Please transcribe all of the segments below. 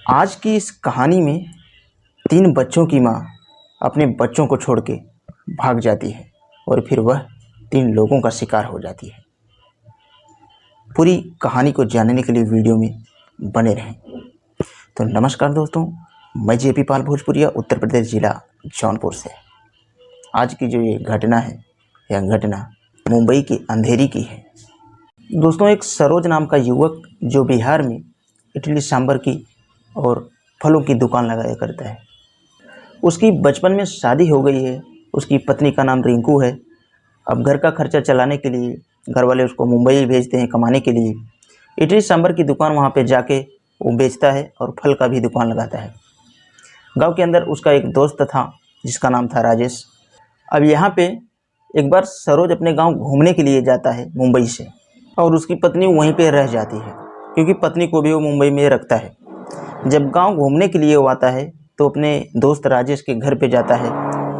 आज की इस कहानी में 3 बच्चों की माँ अपने बच्चों को छोड़ के भाग जाती है और फिर वह 3 लोगों का शिकार हो जाती है। पूरी कहानी को जानने के लिए वीडियो में बने रहें। तो नमस्कार दोस्तों, मैं जेपी पाल भोजपुरिया, उत्तर प्रदेश जिला जौनपुर से। आज की जो ये घटना है, यह घटना मुंबई की अंधेरी की है। दोस्तों, एक सरोज नाम का युवक जो बिहार में इडली सांभर की और फलों की दुकान लगाया करता है। उसकी बचपन में शादी हो गई है। उसकी पत्नी का नाम रिंकू है। अब घर का खर्चा चलाने के लिए घर वाले उसको मुंबई भेजते हैं कमाने के लिए। इडली सांभर की दुकान वहाँ पे जाके वो बेचता है और फल का भी दुकान लगाता है। गांव के अंदर उसका एक दोस्त था जिसका नाम था राजेश। अब यहाँ पे एक बार सरोज अपने गांव घूमने के लिए जाता है मुंबई से, और उसकी पत्नी वहीं पे रह जाती है क्योंकि पत्नी को भी वो मुंबई में रखता है। जब गांव घूमने के लिए वो आता है तो अपने दोस्त राजेश के घर पे जाता है।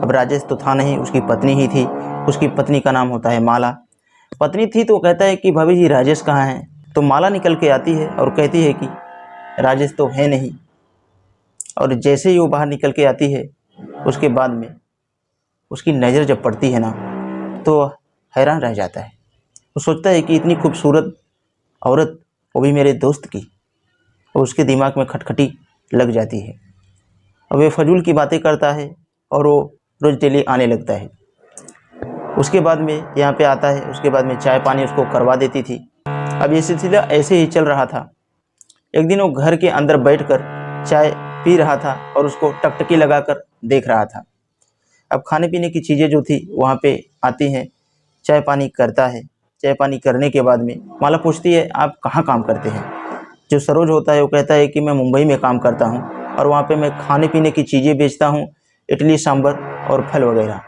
अब राजेश तो था नहीं, उसकी पत्नी ही थी। उसकी पत्नी का नाम होता है माला। पत्नी थी तो कहता है कि भाभी जी राजेश कहाँ हैं। तो माला निकल के आती है और कहती है कि राजेश तो है नहीं। और जैसे ही वो बाहर निकल के आती है, उसके बाद में उसकी नज़र जब पड़ती है ना, तो हैरान रह जाता है। वो सोचता है कि इतनी खूबसूरत औरत, वो भी मेरे दोस्त की। और उसके दिमाग में खटखटी लग जाती है। अब वे फजूल की बातें करता है और वो रोज़ डेली आने लगता है। उसके बाद में यहाँ पे आता है। उसके बाद में चाय पानी उसको करवा देती थी। अब ये सिलसिला ऐसे ही चल रहा था। एक दिन वो घर के अंदर बैठकर चाय पी रहा था और उसको टकटकी लगाकर देख रहा था। अब खाने पीने की चीज़ें जो थी वहाँ पे आती हैं, चाय पानी करता है। चाय पानी करने के बाद में माला पूछती है, आप कहाँ काम करते हैं। जो सरोज होता है वो कहता है कि मैं मुंबई में काम करता हूँ और वहाँ पे मैं खाने पीने की चीज़ें बेचता हूँ, इडली सांभर और फल वगैरह।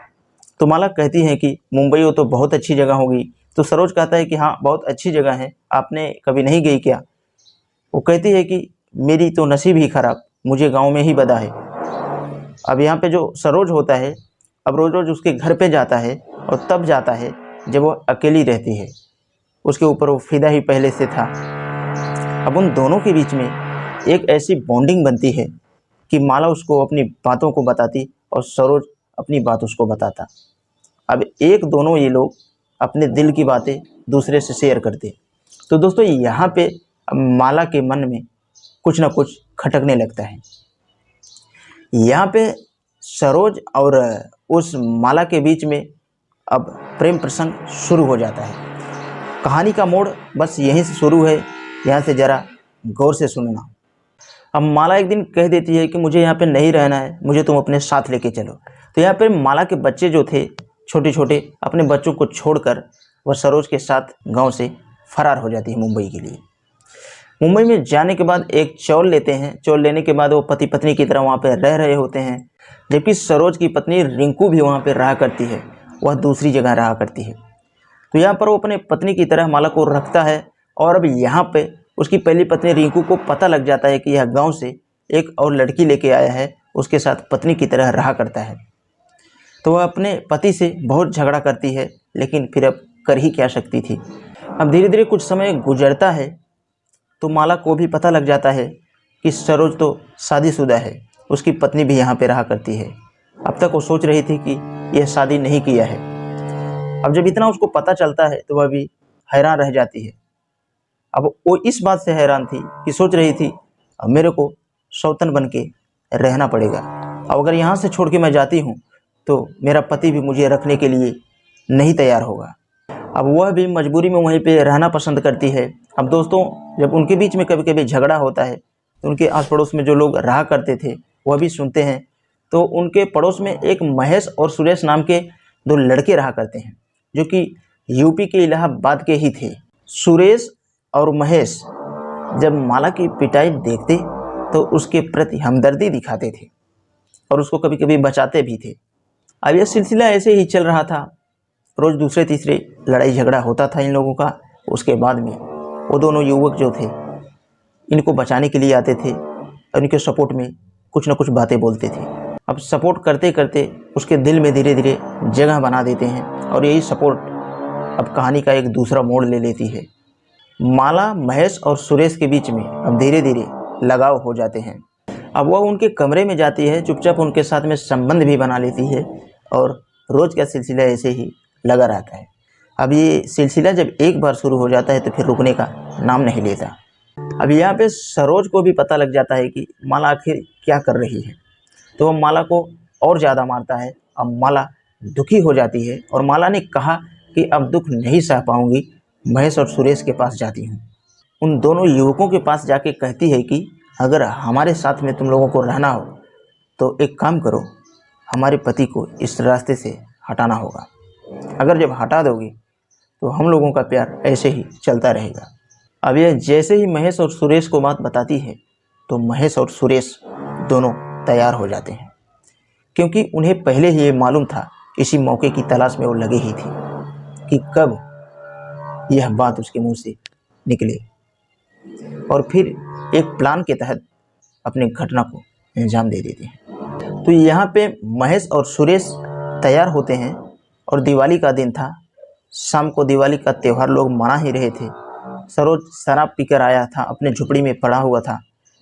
तो माला कहती है कि मुंबई हो तो बहुत अच्छी जगह होगी। तो सरोज कहता है कि हाँ, बहुत अच्छी जगह है, आपने कभी नहीं गई क्या। वो कहती है कि मेरी तो नसीब ही ख़राब, मुझे गाँव में ही बदा है। अब यहाँ पे जो सरोज होता है, अब रोज़ रोज़ उसके घर पे जाता है और तब जाता है जब वो अकेली रहती है। उसके ऊपर वो फिदा ही पहले से था। अब उन दोनों के बीच में एक ऐसी बॉन्डिंग बनती है कि माला उसको अपनी बातों को बताती और सरोज अपनी बात उसको बताता। अब एक दोनों ये लोग अपने दिल की बातें दूसरे से शेयर करते। तो दोस्तों, यहाँ पे माला के मन में कुछ ना कुछ खटकने लगता है। यहाँ पे सरोज और उस माला के बीच में अब प्रेम प्रसंग शुरू हो जाता है। कहानी का मोड़ बस यहीं से शुरू है, यहाँ से ज़रा गौर से सुनना। अब माला एक दिन कह देती है कि मुझे यहाँ पे नहीं रहना है, मुझे तुम अपने साथ लेके चलो। तो यहाँ पे माला के बच्चे जो थे छोटे छोटे, अपने बच्चों को छोड़कर वह सरोज के साथ गांव से फरार हो जाती है मुंबई के लिए। मुंबई में जाने के बाद एक चौल लेते हैं। चौल लेने के बाद वो पति पत्नी की तरह वहाँ पर रह रहे होते हैं, जबकि सरोज की पत्नी रिंकू भी वहाँ पर रहा करती है, वह दूसरी जगह रहा करती है। तो यहाँ पर वो अपने पत्नी की तरह माला को रखता है। और अब यहाँ पे उसकी पहली पत्नी रिंकू को पता लग जाता है कि यह गांव से एक और लड़की लेके आया है, उसके साथ पत्नी की तरह रहा करता है। तो वह अपने पति से बहुत झगड़ा करती है, लेकिन फिर अब कर ही क्या सकती थी। अब धीरे धीरे कुछ समय गुजरता है तो माला को भी पता लग जाता है कि सरोज तो शादीशुदा है, उसकी पत्नी भी यहाँ पे रहा करती है। अब तक वो सोच रही थी कि यह शादी नहीं किया है। अब जब इतना उसको पता चलता है तो वह भी हैरान रह जाती है। अब वो इस बात से हैरान थी कि सोच रही थी, अब मेरे को सौतन बन के रहना पड़ेगा। अब अगर यहाँ से छोड़ के मैं जाती हूँ तो मेरा पति भी मुझे रखने के लिए नहीं तैयार होगा। अब वह भी मजबूरी में वहीं पे रहना पसंद करती है। अब दोस्तों, जब उनके बीच में कभी कभी झगड़ा होता है तो उनके आस पड़ोस में जो लोग रहा करते थे वह भी सुनते हैं। तो उनके पड़ोस में एक महेश और सुरेश नाम के 2 लड़के रहा करते हैं, जो कि यूपी के इलाहाबाद के ही थे। सुरेश और महेश जब माला की पिटाई देखते तो उसके प्रति हमदर्दी दिखाते थे और उसको कभी कभी बचाते भी थे। अब यह सिलसिला ऐसे ही चल रहा था। रोज़ दूसरे तीसरे लड़ाई झगड़ा होता था इन लोगों का। उसके बाद में वो दोनों युवक जो थे इनको बचाने के लिए आते थे और इनके सपोर्ट में कुछ ना कुछ बातें बोलते थे। अब सपोर्ट करते करते उसके दिल में धीरे धीरे जगह बना देते हैं और यही सपोर्ट अब कहानी का एक दूसरा मोड़ ले लेती है। माला, महेश और सुरेश के बीच में अब धीरे धीरे लगाव हो जाते हैं। अब वह उनके कमरे में जाती है, चुपचाप उनके साथ में संबंध भी बना लेती है और रोज़ का सिलसिला ऐसे ही लगा रहता है। अब ये सिलसिला जब एक बार शुरू हो जाता है तो फिर रुकने का नाम नहीं लेता। अब यहाँ पे सरोज को भी पता लग जाता है कि माला आखिर क्या कर रही है, तो वह माला को और ज़्यादा मारता है। अब माला दुखी हो जाती है और माला ने कहा कि अब दुख नहीं सह पाऊंगी, महेश और सुरेश के पास जाती हूँ। उन दोनों युवकों के पास जाके कहती है कि अगर हमारे साथ में तुम लोगों को रहना हो तो एक काम करो, हमारे पति को इस रास्ते से हटाना होगा। अगर जब हटा दोगे तो हम लोगों का प्यार ऐसे ही चलता रहेगा। अब यह जैसे ही महेश और सुरेश को बात बताती है तो महेश और सुरेश दोनों तैयार हो जाते हैं, क्योंकि उन्हें पहले ही ये मालूम था, इसी मौके की तलाश में वो लगी ही थी कि कब यह बात उसके मुंह से निकले और फिर एक प्लान के तहत अपने घटना को अंजाम दे देते हैं। तो यहाँ पे महेश और सुरेश तैयार होते हैं और दिवाली का दिन था। शाम को दिवाली का त्यौहार लोग मना ही रहे थे। सरोज शराब पीकर आया था, अपने झुपड़ी में पड़ा हुआ था।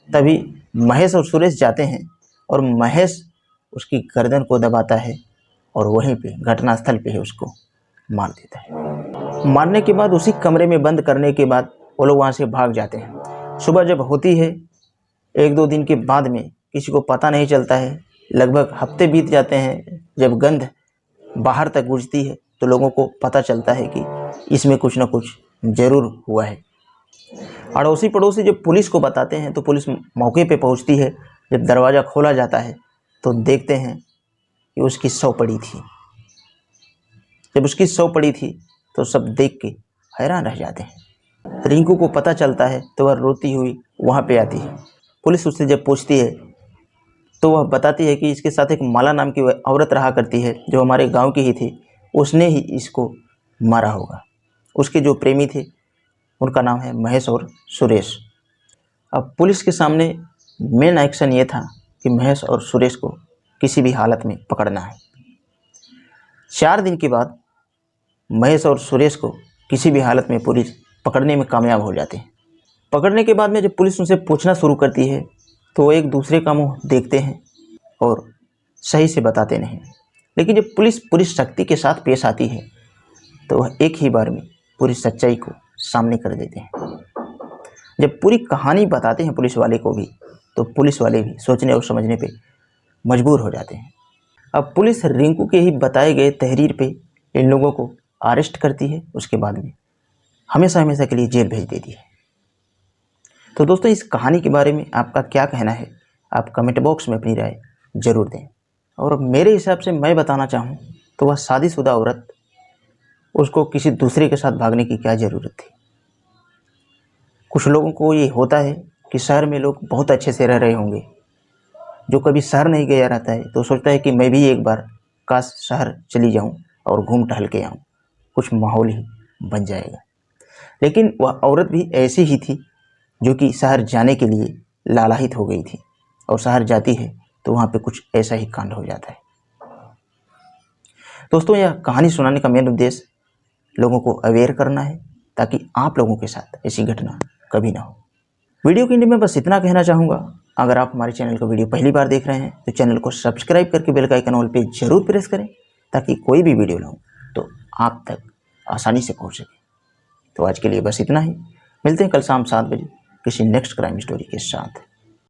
तभी महेश और सुरेश जाते हैं और महेश उसकी गर्दन को दबाता है और वहीं पे घटनास्थल पे ही उसको मार देता है। मारने के बाद उसी कमरे में बंद करने के बाद वो लोग वहाँ से भाग जाते हैं। सुबह जब होती है, एक दो दिन के बाद में किसी को पता नहीं चलता है, लगभग हफ्ते बीत जाते हैं। जब गंध बाहर तक गुजती है तो लोगों को पता चलता है कि इसमें कुछ ना कुछ ज़रूर हुआ है। अड़ोसी पड़ोसी जब पुलिस को बताते हैं तो पुलिस मौके पे पहुंचती है। जब दरवाज़ा खोला जाता है तो देखते हैं कि उसकी शव पड़ी थी। जब उसकी शव पड़ी थी तो सब देख के हैरान रह जाते हैं। रिंकू को पता चलता है तो वह रोती हुई वहाँ पे आती है। पुलिस उससे जब पूछती है तो वह बताती है कि इसके साथ एक माला नाम की औरत रहा करती है, जो हमारे गांव की ही थी, उसने ही इसको मारा होगा। उसके जो प्रेमी थे उनका नाम है महेश और सुरेश। अब पुलिस के सामने मेन एक्शन ये था कि महेश और सुरेश को किसी भी हालत में पकड़ना है। 4 दिन के बाद महेश और सुरेश को किसी भी हालत में पुलिस पकड़ने में कामयाब हो जाते हैं। पकड़ने के बाद में जब पुलिस उनसे पूछना शुरू करती है तो वो एक दूसरे का मुंह देखते हैं और सही से बताते नहीं। लेकिन जब पुलिस पूरी शक्ति के साथ पेश आती है तो वह एक ही बार में पूरी सच्चाई को सामने कर देते हैं। जब पूरी कहानी बताते हैं पुलिस वाले को भी, तो पुलिस वाले भी सोचने और समझने पे मजबूर हो जाते हैं। अब पुलिस रिंकू के ही बताए गए तहरीर पे इन लोगों को अरेस्ट करती है। उसके बाद में हमेशा हमेशा के लिए जेल भेज देती है। तो दोस्तों, इस कहानी के बारे में आपका क्या कहना है, आप कमेंट बॉक्स में अपनी राय ज़रूर दें। और मेरे हिसाब से मैं बताना चाहूँ तो वह शादीशुदा औरत, उसको किसी दूसरे के साथ भागने की क्या ज़रूरत थी। कुछ लोगों को ये होता है कि शहर में लोग बहुत अच्छे से रह रहे होंगे, जो कभी शहर नहीं गया रहता है तो सोचता है कि मैं भी एक बार काश शहर चली जाऊं और घूम टहल के आऊं, कुछ माहौल ही बन जाएगा। लेकिन वह औरत भी ऐसी ही थी जो कि शहर जाने के लिए लालायित हो गई थी, और शहर जाती है तो वहाँ पे कुछ ऐसा ही कांड हो जाता है। दोस्तों, यह कहानी सुनाने का मेन उद्देश्य लोगों को अवेयर करना है, ताकि आप लोगों के साथ ऐसी घटना कभी ना हो। वीडियो के एंड में बस इतना कहना चाहूँगा, अगर आप हमारे चैनल का वीडियो पहली बार देख रहे हैं तो चैनल को सब्सक्राइब करके बेल का आइकन ऑल पे जरूर प्रेस करें, ताकि कोई भी वीडियो लाऊं तो आप तक आसानी से पहुंच सके। तो आज के लिए बस इतना ही। मिलते हैं कल शाम 7 बजे किसी नेक्स्ट क्राइम स्टोरी के साथ।